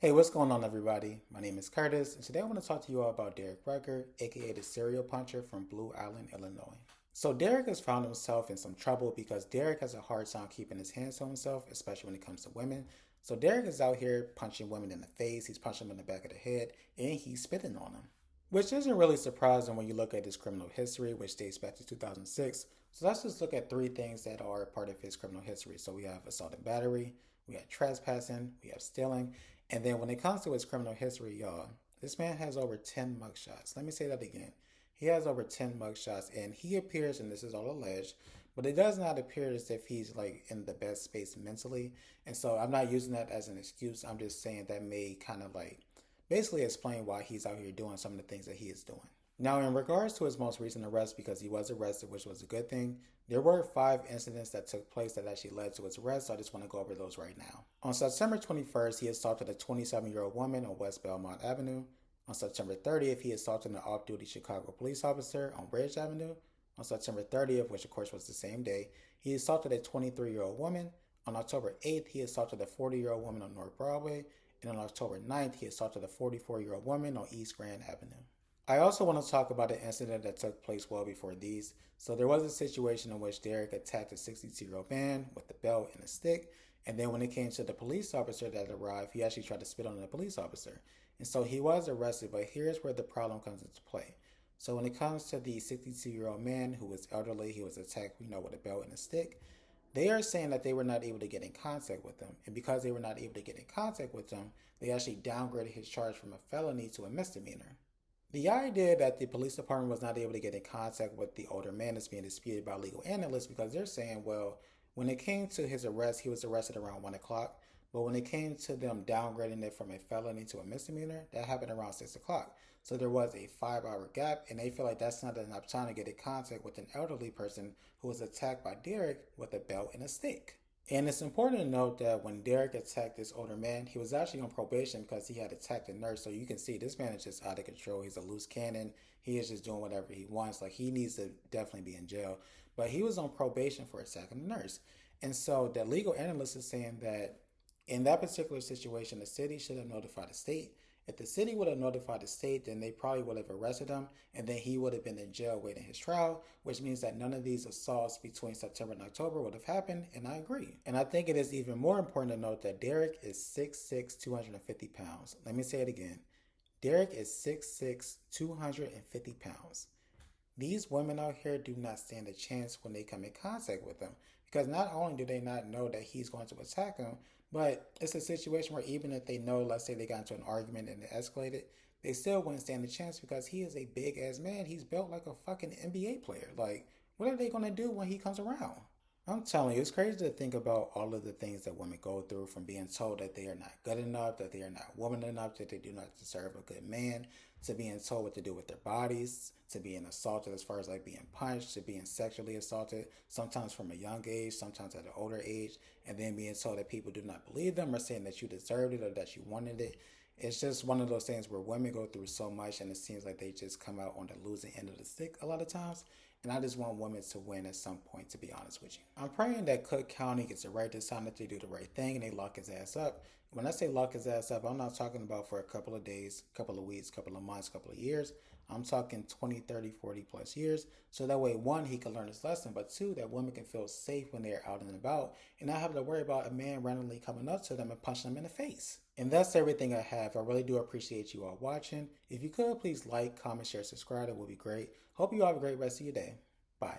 Hey, what's going on, everybody? My name is Curtis, and today I want to talk to you all about Derek Rucker, aka the serial puncher from Blue Island, Illinois. So, Derek has found himself in some trouble because Derek has a hard time keeping his hands to himself, especially when it comes to women. So, Derek is out here punching women in the face, he's punching them in the back of the head, and he's spitting on them. Which isn't really surprising when you look at his criminal history, which dates back to 2006. So, let's just look at three things that are part of his criminal history. So, we have assault and battery, we have trespassing, we have stealing, and then when it comes to his criminal history, y'all, this man has over 10 mugshots. Let me say that again. He has over 10 mugshots, and he appears, and this is all alleged, but it does not appear as if he's like in the best space mentally. And so I'm not using that as an excuse. I'm just saying that may kind of like basically explain why he's out here doing some of the things that he is doing. Now, in regards to his most recent arrest, because he was arrested, which was a good thing, there were 5 incidents that took place that actually led to his arrest, so I just want to go over those right now. On September 21st, he assaulted a 27-year-old woman on West Belmont Avenue. On September 30th, he assaulted an off-duty Chicago police officer on Ridge Avenue. On September 30th, which of course was the same day, he assaulted a 23-year-old woman. On October 8th, he assaulted a 40-year-old woman on North Broadway. And on October 9th, he assaulted a 44-year-old woman on East Grand Avenue. I also want to talk about an incident that took place well before these. So there was a situation in which Derek attacked a 62-year-old man with a belt and a stick, and then when it came to the police officer that arrived, he actually tried to spit on the police officer. And so he was arrested, but here's where the problem comes into play. So when it comes to the 62-year-old man who was elderly, he was attacked, with a belt and a stick. They are saying that they were not able to get in contact with him. And because they were not able to get in contact with him, they actually downgraded his charge from a felony to a misdemeanor. The idea that the police department was not able to get in contact with the older man is being disputed by legal analysts because they're saying, well, when it came to his arrest, he was arrested around 1 o'clock. But when it came to them downgrading it from a felony to a misdemeanor, that happened around 6 o'clock. So there was a 5-hour gap, and they feel like that's not enough time to get in contact with an elderly person who was attacked by Derek with a belt and a stick. And it's important to note that when Derek attacked this older man, he was actually on probation because he had attacked a nurse. So you can see this man is just out of control. He's a loose cannon. He is just doing whatever he wants. Like, he needs to definitely be in jail. But he was on probation for attacking a nurse. And so the legal analyst is saying that in that particular situation, the city should have notified the state. If the city would have notified the state, then they probably would have arrested him, and then he would have been in jail waiting his trial, which means that none of these assaults between September and October would have happened, and I agree. And I think it is even more important to note that Derek is 6'6", 250 pounds. Let me say it again. Derek is 6'6", 250 pounds. These women out here do not stand a chance when they come in contact with him, because not only do they not know that he's going to attack them, but it's a situation where even if they know, let's say they got into an argument and it escalated, they still wouldn't stand a chance because he is a big ass man. He's built like a fucking NBA player. Like, what are they going to do when he comes around? I'm telling you, it's crazy to think about all of the things that women go through, from being told that they are not good enough, that they are not woman enough, that they do not deserve a good man, to being told what to do with their bodies, to being assaulted as far as like being punched, to being sexually assaulted, sometimes from a young age, sometimes at an older age, and then being told that people do not believe them or saying that you deserved it or that you wanted it. It's just one of those things where women go through so much and it seems like they just come out on the losing end of the stick a lot of times. And I just want women to win at some point, to be honest with you. I'm praying that Cook County gets it right this time, that they do the right thing and they lock his ass up. When I say lock his ass up, I'm not talking about for a couple of days, couple of weeks, couple of months, couple of years. I'm talking 20, 30, 40 plus years. So that way, one, he can learn his lesson, but two, that women can feel safe when they're out and about and not have to worry about a man randomly coming up to them and punching them in the face. And that's everything I have. I really do appreciate you all watching. If you could, please like, comment, share, subscribe. It would be great. Hope you all have a great rest of your day. Bye.